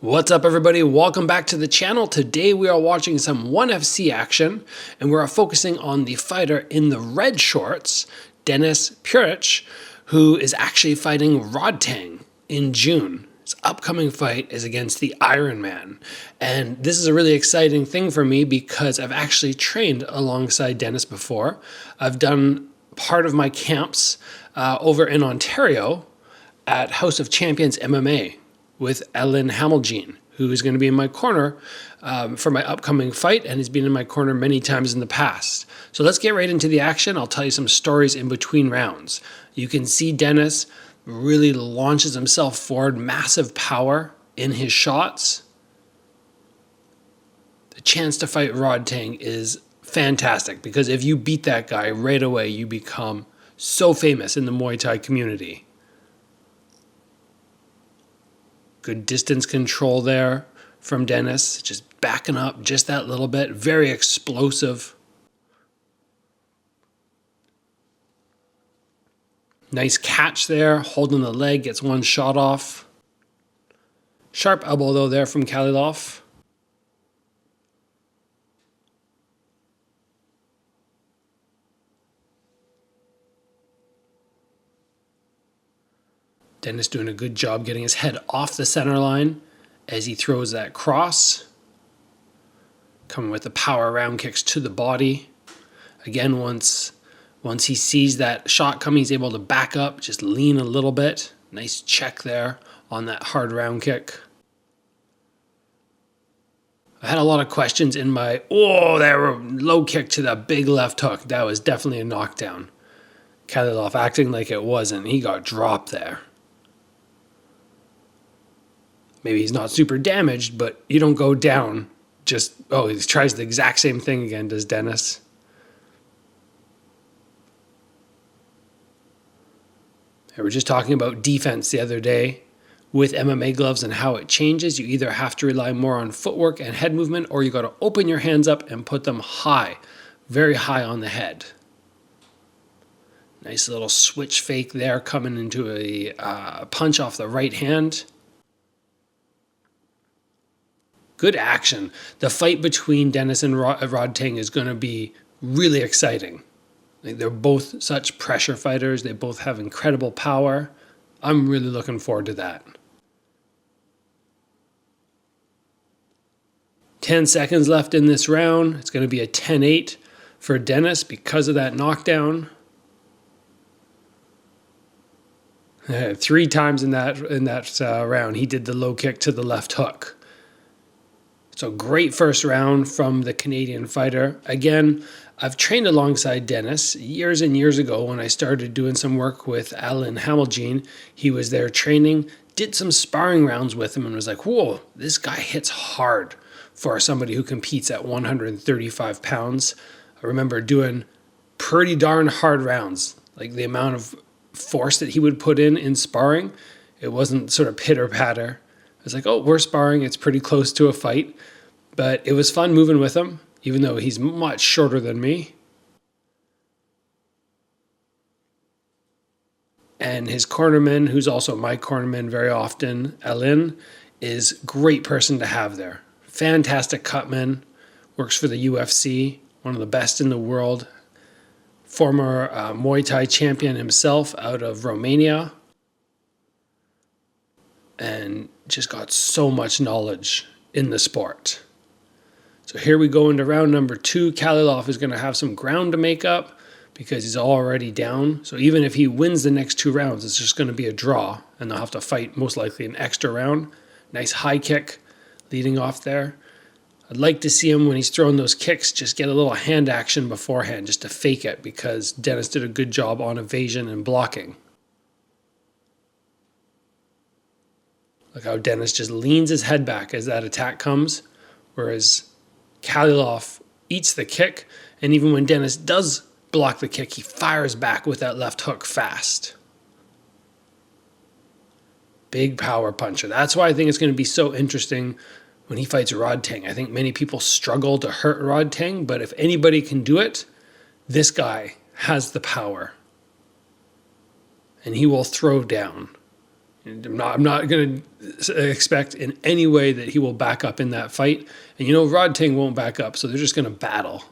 What's up everybody, welcome back to the channel. Today we are watching some 1FC action and we're focusing on the fighter in the red shorts, Denis Puric, who is actually fighting Rodtang in June. His upcoming fight is against the Iron Man. And this is a really exciting thing for me because I've actually trained alongside Denis before. I've done part of my camps over in Ontario at House of Champions MMA with Ellen Hamiljean, who is going to be in my corner for my upcoming fight and has been in my corner many times in the past. So let's get right into the action. I'll tell you some stories in between rounds. You can see Denis really launches himself forward, massive power in his shots. The chance to fight Rodtang is fantastic because if you beat that guy right away, you become so famous in the Muay Thai community. Good distance control there from Denis, just backing up just that little bit. Very explosive. Nice catch there, holding the leg, gets one shot off. Sharp elbow though there from Kalilov. Denis doing a good job getting his head off the center line as he throws that cross. Coming with the power round kicks to the body. Again, once he sees that shot coming, he's able to back up, just lean a little bit. Nice check there on that hard round kick. I had a lot of questions in my, there low kick to that big left hook. That was definitely a knockdown. Kalilov acting like it wasn't. He got dropped there. Maybe he's not super damaged, but you don't go down just, he tries the exact same thing again, does Denis. We were just talking about defense the other day with MMA gloves and how it changes. You either have to rely more on footwork and head movement, or you got to open your hands up and put them high, very high on the head. Nice little switch fake there, coming into a punch off the right hand. Good action. The fight between Denis and Rodtang is going to be really exciting. They're both such pressure fighters. They both have incredible power. I'm really looking forward to that. 10 seconds left in this round. It's going to be a 10-8 for Denis because of that knockdown. 3 times in that round, he did the low kick to the left hook. So great first round from the Canadian fighter. Again, I've trained alongside Denis years and years ago when I started doing some work with Ellen Hamiljean. He was there training, did some sparring rounds with him and was like, whoa, this guy hits hard for somebody who competes at 135 pounds. I remember doing pretty darn hard rounds. Like the amount of force that he would put in sparring, it wasn't sort of pitter patter. It's like, we're sparring, it's pretty close to a fight. But it was fun moving with him, even though he's much shorter than me. And his cornerman, who's also my cornerman very often, Ellen, is a great person to have there. Fantastic cutman, works for the UFC, one of the best in the world. Former Muay Thai champion himself out of Romania. And just got so much knowledge in the sport. So here we go into round number 2. Kalilov is going to have some ground to make up because he's already down. So even if he wins the next 2 rounds, it's just going to be a draw. And they'll have to fight most likely an extra round. Nice high kick leading off there. I'd like to see him when he's throwing those kicks just get a little hand action beforehand just to fake it because Denis did a good job on evasion and blocking. Look how Denis just leans his head back as that attack comes, whereas Kalilov eats the kick, and even when Denis does block the kick, he fires back with that left hook fast. Big power puncher. That's why I think it's going to be so interesting when he fights Rodtang. I think many people struggle to hurt Rodtang, but if anybody can do it, this guy has the power. And he will throw down. I'm not going to expect in any way that he will back up in that fight. And Rodtang won't back up, so they're just going to battle.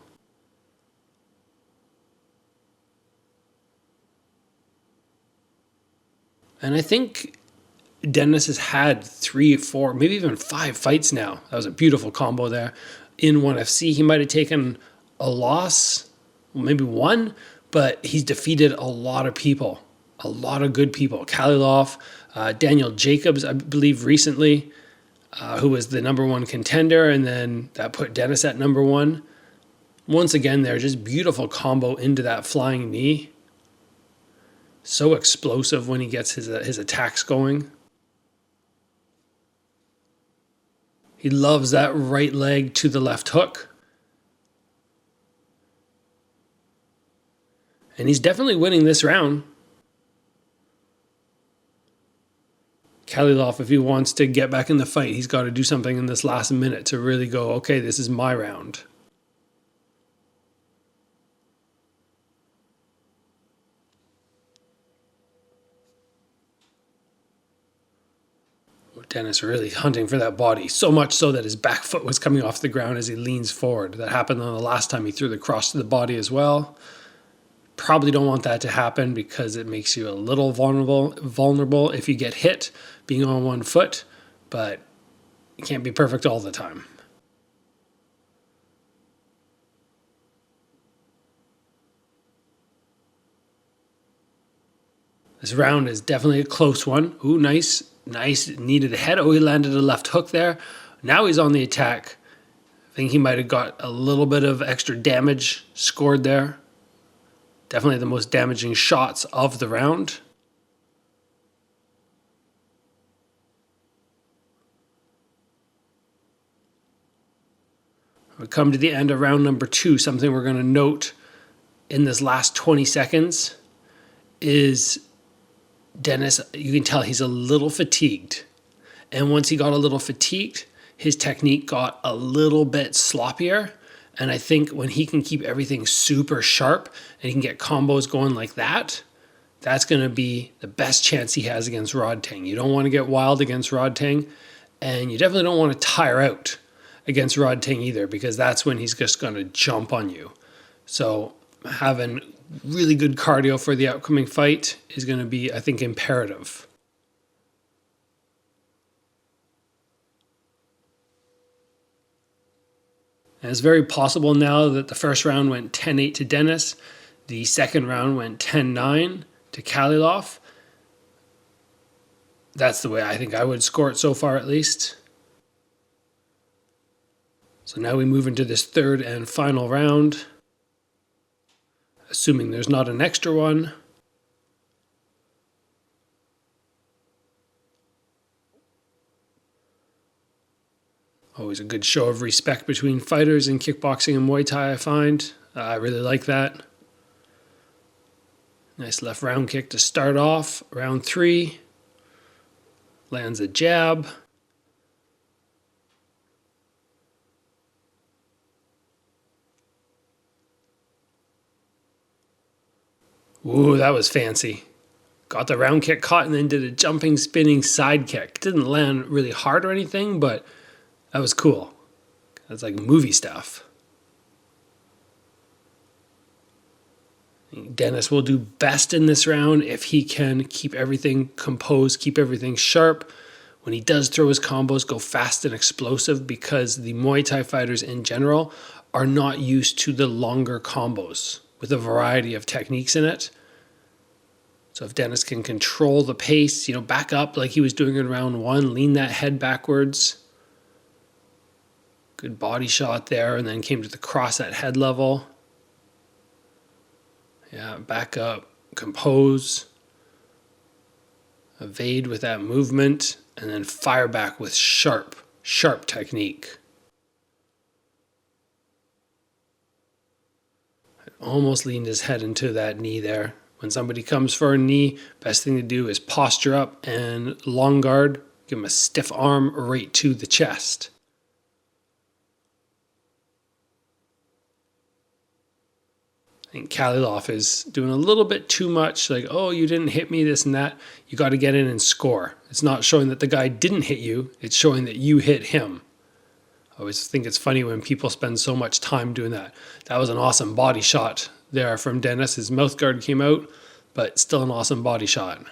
And I think Denis has had 3, 4, maybe even 5 fights now. That was a beautiful combo there. In 1FC, he might have taken a loss, maybe one, but he's defeated a lot of people, a lot of good people. Kalilov, Daniel Jacobs, I believe recently, who was the #1 contender, and then that put Denis at #1. Once again, they're just beautiful combo into that flying knee. So explosive when he gets his attacks going. He loves that right leg to the left hook. And he's definitely winning this round. Kalilov, if he wants to get back in the fight, he's got to do something in this last minute to really go, okay, this is my round. Denis really hunting for that body, so much so that his back foot was coming off the ground as he leans forward. That happened on the last time he threw the cross to the body as well. Probably don't want that to happen because it makes you a little vulnerable if you get hit being on one foot, but you can't be perfect all the time. This round is definitely a close one. Ooh, nice, needed a head. Oh, he landed a left hook there. Now he's on the attack. I think he might have got a little bit of extra damage scored there. Definitely the most damaging shots of the round. We come to the end of round number 2. Something we're going to note in this last 20 seconds is Denis, you can tell he's a little fatigued. And once he got a little fatigued, his technique got a little bit sloppier. And I think when he can keep everything super sharp and he can get combos going like that, that's going to be the best chance he has against Rodtang. You don't want to get wild against Rodtang, and you definitely don't want to tire out against Rodtang either, because that's when he's just going to jump on you. So having really good cardio for the upcoming fight is going to be, I think, imperative. And it's very possible now that the first round went 10-8 to Denis. The second round went 10-9 to Kalilov. That's the way I think I would score it so far, at least. So now we move into this third and final round, assuming there's not an extra one. Always a good show of respect between fighters in kickboxing and Muay Thai, I find. I really like that. Nice left round kick to start off. Round 3. Lands a jab. Ooh, that was fancy. Got the round kick caught and then did a jumping, spinning side kick. Didn't land really hard or anything, but that was cool. That's like movie stuff. Denis will do best in this round if he can keep everything composed, keep everything sharp. When he does throw his combos, go fast and explosive, because the Muay Thai fighters in general are not used to the longer combos with a variety of techniques in it. So if Denis can control the pace, back up like he was doing in round 1, lean that head backwards. Good body shot there, and then came to the cross at head level. Yeah, back up, compose, evade with that movement, and then fire back with sharp technique. Almost leaned his head into that knee there. When somebody comes for a knee, best thing to do is posture up and long guard. Give him a stiff arm right to the chest. think Kalilov is doing a little bit too much, like, oh, you didn't hit me, this and that. You got to get in and score. It's not showing that the guy didn't hit you, it's showing that you hit him. I always think it's funny when people spend so much time doing that. That was an awesome body shot there from Denis. His mouth guard came out, but still an awesome body shot.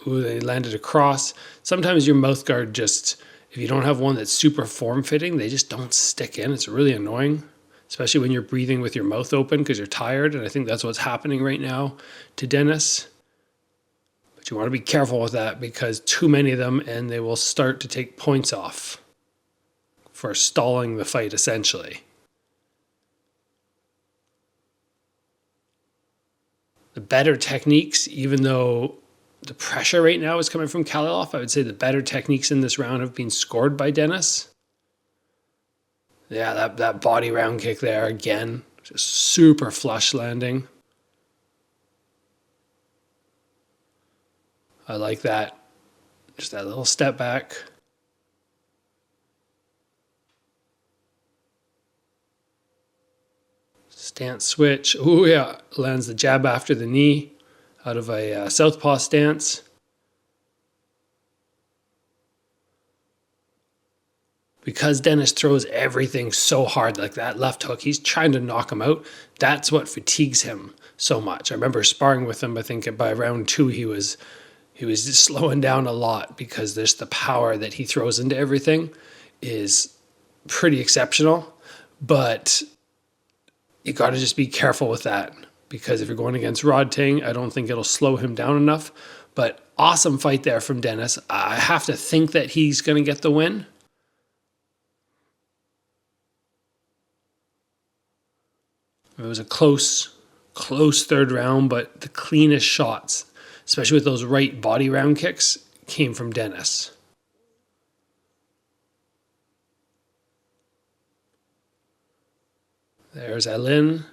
Ooh, they landed across. Sometimes your mouth guard just, if you don't have one that's super form-fitting, they just don't stick in. It's really annoying, especially when you're breathing with your mouth open because you're tired, and I think that's what's happening right now to Denis. But you want to be careful with that because too many of them, and they will start to take points off for stalling the fight, essentially. The better techniques, even though the pressure right now is coming from Kalilov, I would say the better techniques in this round have been scored by Denis. Yeah, that body round kick there again, just super flush landing. I like that. Just that little step back. Stance switch. Oh yeah, lands the jab after the knee out of a southpaw stance. Because Denis throws everything so hard, like that left hook, he's trying to knock him out. That's what fatigues him so much. I remember sparring with him, I think by round 2 he was just slowing down a lot because there's the power that he throws into everything is pretty exceptional. But you got to just be careful with that because if you're going against Rodtang, I don't think it'll slow him down enough. But awesome fight there from Denis. I have to think that he's going to get the win. It was a close third round, but the cleanest shots, especially with those right body round kicks, came from Denis. There's Alin.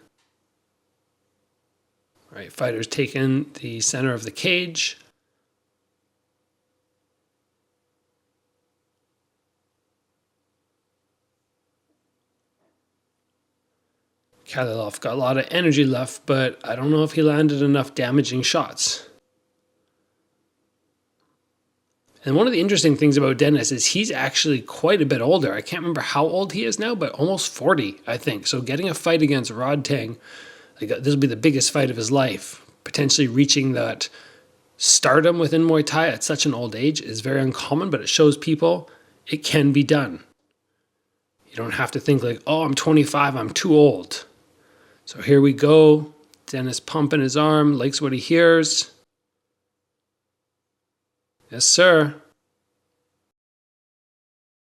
All right, fighters taking the center of the cage. Kalilov got a lot of energy left, but I don't know if he landed enough damaging shots. And one of the interesting things about Denis is he's actually quite a bit older. I can't remember how old he is now, but almost 40, I think. So getting a fight against Rodtang, like this will be the biggest fight of his life. Potentially reaching that stardom within Muay Thai at such an old age is very uncommon, but it shows people it can be done. You don't have to think like, oh, I'm 25, I'm too old. So here we go. Denis pumping his arm, likes what he hears. Yes, sir.